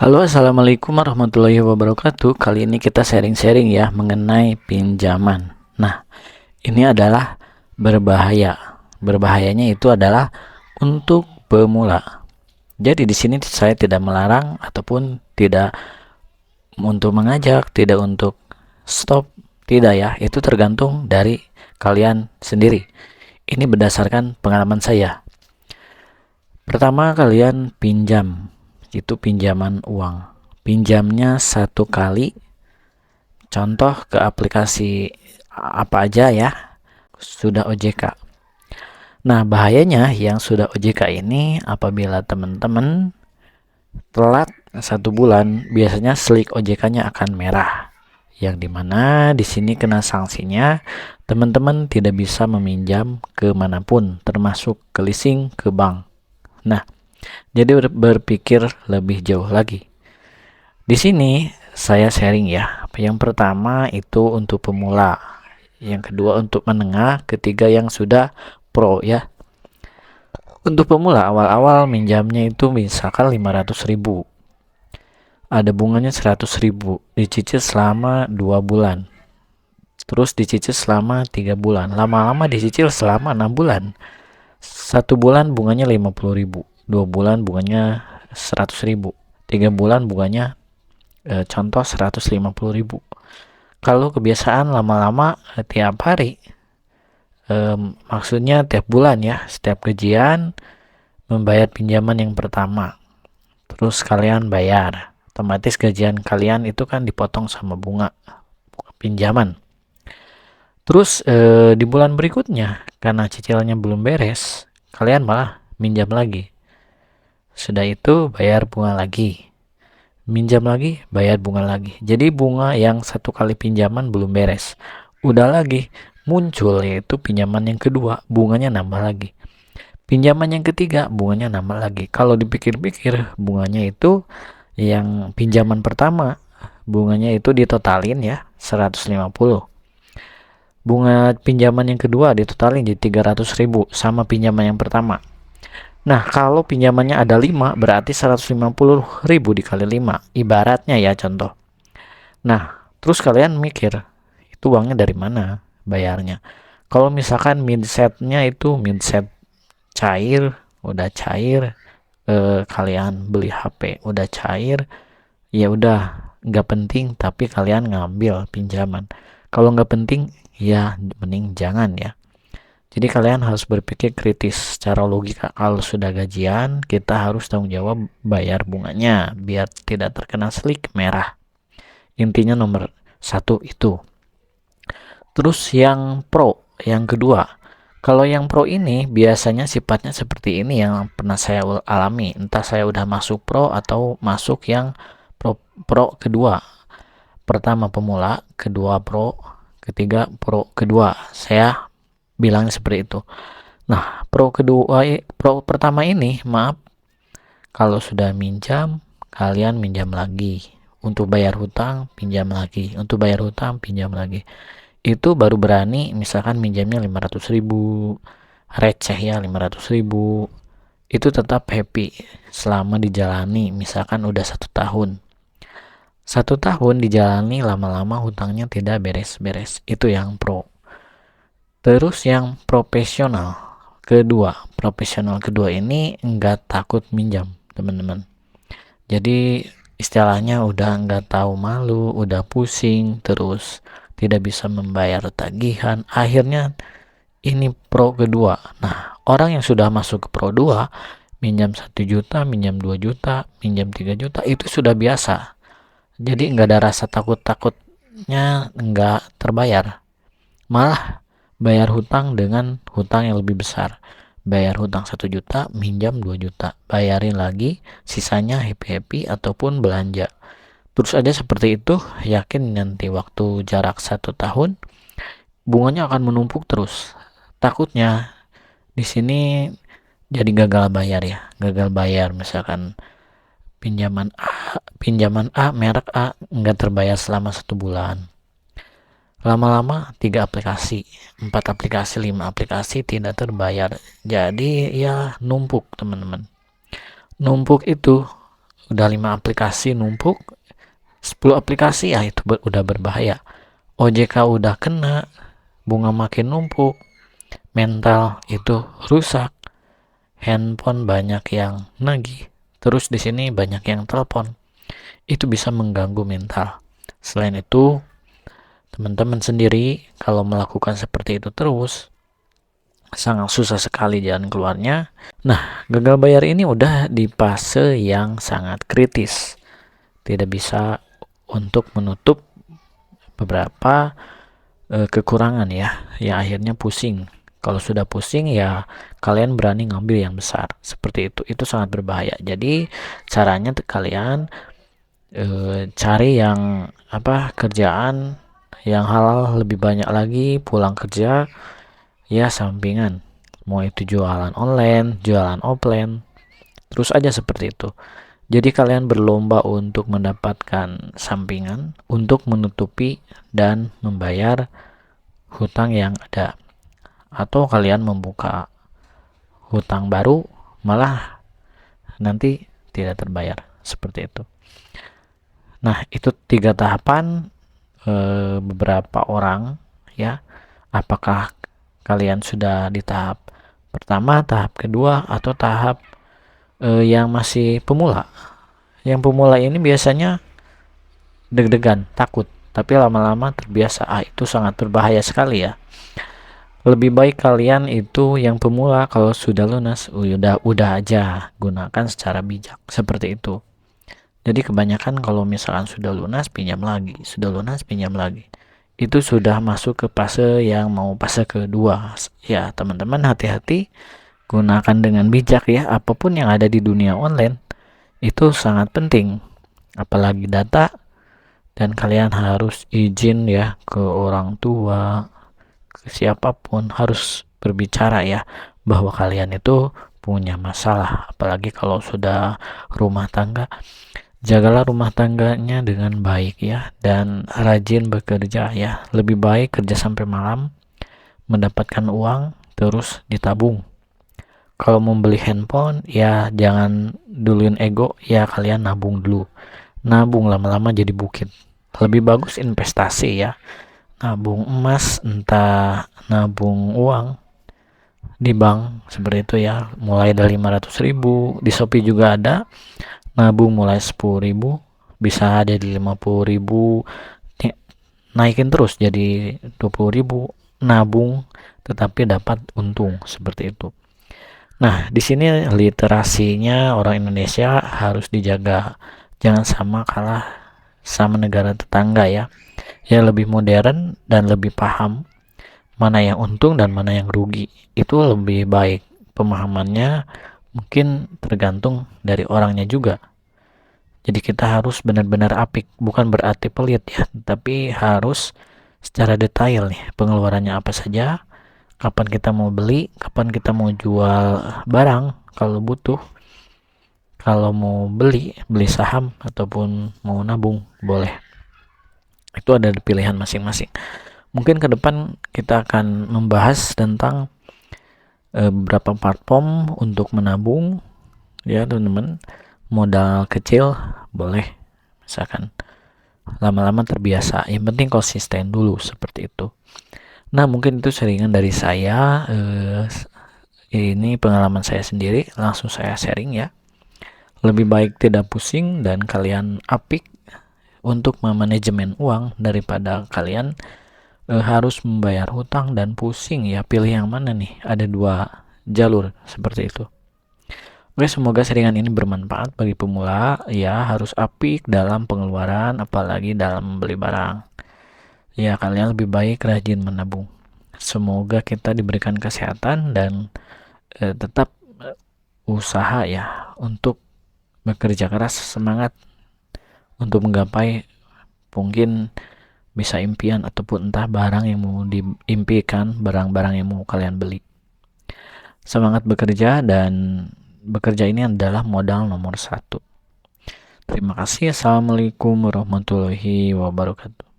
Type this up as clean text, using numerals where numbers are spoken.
Halo, assalamualaikum warahmatullahi wabarakatuh. Kali ini kita sharing-sharing ya mengenai pinjaman. Nah, ini adalah berbahaya. Berbahayanya itu adalah untuk pemula. Jadi di sini saya tidak melarang ataupun tidak untuk mengajak, tidak untuk stop, tidak ya. Itu tergantung dari kalian sendiri. Ini berdasarkan pengalaman saya. Pertama, kalian pinjam, itu pinjaman uang. Pinjamnya satu kali, contoh ke aplikasi apa aja ya, sudah OJK. Nah, bahayanya yang sudah OJK ini apabila teman-teman telat 1 bulan, biasanya slik OJK-nya akan merah. Yang dimana di sini kena sanksinya, teman-teman tidak bisa meminjam kemanapun, termasuk ke leasing, ke bank. Nah, jadi berpikir lebih jauh lagi. Di sini saya sharing ya. Yang pertama itu untuk pemula, yang kedua untuk menengah, ketiga yang sudah pro ya. Untuk pemula awal-awal minjamnya itu misalkan 500.000, ada bunganya 100.000, dicicil selama 2 bulan, terus dicicil selama 3 bulan, lama-lama dicicil selama 6 bulan. 1 bulan bunganya 50.000, 2 bulan bunganya 100.000, 3 bulan bunganya contoh 150.000. Kalau kebiasaan lama-lama tiap hari, maksudnya tiap bulan ya, setiap gajian membayar pinjaman yang pertama, terus kalian bayar, otomatis gajian kalian itu kan dipotong sama bunga pinjaman. Terus di bulan berikutnya karena cicilannya belum beres, kalian malah minjam lagi. Sudah itu bayar bunga lagi, minjam lagi, bayar bunga lagi. Jadi bunga yang satu kali pinjaman belum beres, udah lagi muncul yaitu pinjaman yang kedua, bunganya nambah lagi. Pinjaman yang ketiga, bunganya nambah lagi. Kalau dipikir-pikir, bunganya itu yang pinjaman pertama, bunganya itu ditotalin ya 150. Bunga pinjaman yang kedua ditotalin jadi 300.000 sama pinjaman yang pertama. Nah, kalau pinjamannya ada 5, berarti 150.000 dikali 5. Ibaratnya ya contoh. Nah, terus kalian mikir, itu uangnya dari mana bayarnya? Kalau misalkan mindsetnya itu mindset cair, udah cair, kalian beli HP udah cair, ya udah nggak penting tapi kalian ngambil pinjaman. Kalau nggak penting, ya mending jangan ya. Jadi kalian harus berpikir kritis secara logika. Kalau sudah gajian, kita harus tanggung jawab bayar bunganya biar tidak terkena slik merah. Intinya nomor satu itu. Terus yang pro, yang kedua. Kalau yang pro ini biasanya sifatnya seperti ini yang pernah saya alami. Entah saya udah masuk pro atau masuk yang pro kedua. Pertama pemula, kedua pro, ketiga pro kedua. Saya bilang seperti itu. Nah, pro pertama ini, maaf, kalau sudah minjam, kalian minjam lagi. Untuk bayar hutang, pinjam lagi. Untuk bayar hutang, pinjam lagi. Itu baru berani misalkan minjamnya 500.000, receh ya 500.000. Itu tetap happy selama dijalani, misalkan udah 1 tahun. 1 tahun dijalani, lama-lama hutangnya tidak beres-beres. Itu yang pro. Terus yang profesional kedua ini nggak takut minjam, teman-teman. Jadi istilahnya udah nggak tahu malu, udah pusing, terus tidak bisa membayar tagihan. Akhirnya ini pro kedua. Nah, orang yang sudah masuk ke pro 2, minjam 1 juta, minjam 2 juta, minjam 3 juta, itu sudah biasa. Jadi nggak ada rasa takut-takutnya nggak terbayar. Malah bayar hutang dengan hutang yang lebih besar. Bayar hutang 1 juta, minjam 2 juta. Bayarin lagi, sisanya happy-happy ataupun belanja. Terus aja seperti itu, yakin nanti waktu jarak 1 tahun, bunganya akan menumpuk terus. Takutnya di sini jadi gagal bayar ya. Gagal bayar misalkan pinjaman A merek A nggak terbayar selama 1 bulan. Lama-lama 3 aplikasi, 4 aplikasi, 5 aplikasi tidak terbayar. Jadi ya numpuk teman-teman. Numpuk itu udah 5 aplikasi numpuk, 10 aplikasi ya itu udah berbahaya. OJK udah kena, bunga makin numpuk, mental itu rusak, handphone banyak yang nagih, terus di sini banyak yang telepon, itu bisa mengganggu mental. Selain itu, teman-teman sendiri kalau melakukan seperti itu terus, sangat susah sekali jalan keluarnya. Nah, gagal bayar ini udah di fase yang sangat kritis, tidak bisa untuk menutup beberapa kekurangan ya, yang akhirnya pusing. Kalau sudah pusing ya kalian berani ngambil yang besar seperti itu sangat berbahaya. Jadi caranya kalian cari yang kerjaan yang halal lebih banyak lagi, pulang kerja ya sampingan, mau itu jualan online, jualan offline, terus aja seperti itu. Jadi kalian berlomba untuk mendapatkan sampingan untuk menutupi dan membayar hutang yang ada, atau kalian membuka hutang baru malah nanti tidak terbayar seperti itu. Nah, itu 3 tahapan beberapa orang ya. Apakah kalian sudah di tahap pertama, tahap kedua, atau tahap yang masih pemula? Yang pemula ini biasanya deg-degan, takut, tapi lama-lama terbiasa. Itu sangat berbahaya sekali ya. Lebih baik kalian itu yang pemula kalau sudah lunas udah aja, gunakan secara bijak seperti itu. Jadi kebanyakan kalau misalkan sudah lunas pinjam lagi, sudah lunas pinjam lagi, itu sudah masuk ke fase yang mau fase kedua ya. Teman-teman hati-hati, gunakan dengan bijak ya. Apapun yang ada di dunia online itu sangat penting, apalagi data, dan kalian harus izin ya ke orang tua, ke siapapun, harus berbicara ya bahwa kalian itu punya masalah. Apalagi kalau sudah rumah tangga, jagalah rumah tangganya dengan baik ya, dan rajin bekerja ya. Lebih baik kerja sampai malam mendapatkan uang terus ditabung. Kalau mau beli handphone ya jangan duluin ego ya, kalian nabung dulu. Nabung lama-lama jadi bukit. Lebih bagus investasi ya, nabung emas, entah nabung uang di bank seperti itu ya, mulai dari 500.000. Di Shopee juga ada nabung mulai 10.000, bisa jadi 50.000, naikin terus jadi 20.000. Nabung tetapi dapat untung seperti itu. Nah, di sini literasinya orang Indonesia harus dijaga, jangan sama kalah sama negara tetangga ya. Ya lebih modern dan lebih paham mana yang untung dan mana yang rugi, itu lebih baik. Pemahamannya mungkin tergantung dari orangnya juga. Jadi kita harus benar-benar apik, bukan berarti pelit ya, tapi harus secara detail nih pengeluarannya apa saja, kapan kita mau beli, kapan kita mau jual barang kalau butuh, kalau mau beli saham ataupun mau nabung boleh. Itu ada pilihan masing-masing. Mungkin ke depan kita akan membahas tentang beberapa platform untuk menabung ya teman-teman. Modal kecil boleh, misalkan lama-lama terbiasa, yang penting konsisten dulu seperti itu. Nah, mungkin itu seringan dari saya. Ini pengalaman saya sendiri, langsung saya sharing ya. Lebih baik tidak pusing dan kalian apik untuk memanajemen uang daripada kalian harus membayar hutang dan pusing ya, pilih yang mana nih, ada 2 jalur seperti itu. Oke, semoga seringan ini bermanfaat bagi pemula ya. Harus apik dalam pengeluaran, apalagi dalam membeli barang ya. Kalian lebih baik rajin menabung. Semoga kita diberikan kesehatan dan tetap usaha ya untuk bekerja keras, semangat untuk menggapai mungkin bisa impian ataupun entah barang yang mau diimpikan, barang-barang yang mau kalian beli. Semangat bekerja, dan bekerja ini adalah modal nomor 1. Terima kasih. Assalamualaikum warahmatullahi wabarakatuh.